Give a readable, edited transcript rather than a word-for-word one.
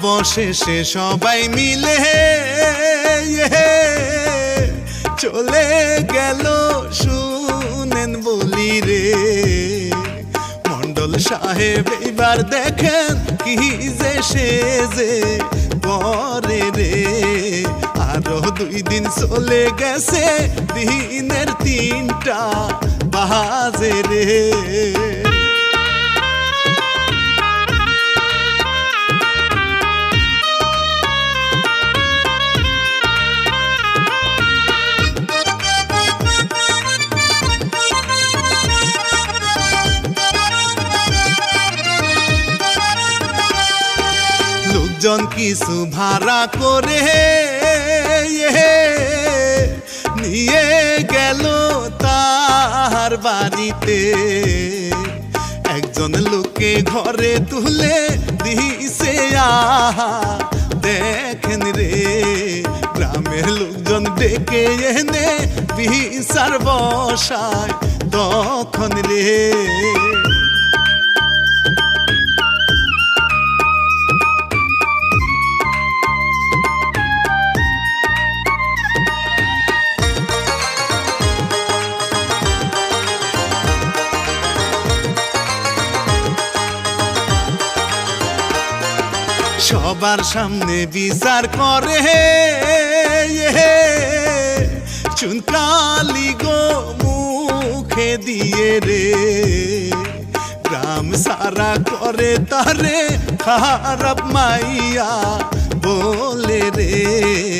অবশেষে সবাই মিলে চলে গেল শুনেন বলি রে মন্ডল সাহেব এইবার দেখেন কি যে সেজে করে রে আরো 2 দিন চলে গেছে দিনের 3টা বাজে রে লোকজন কিছু ভাড়া করে নিয়ে গেল তার বাড়িতে একজন লোককে ঘরে তুলে দিছে দেখেন রে গ্রামের লোকজন ডেকে এনে বিচার বসায় তখন রে সবার সামনে বিচার করে চুনকালি গো মুখে দিয়ে রে গ্রাম সারা করে তারে খারাপ মাইয়া বলে রে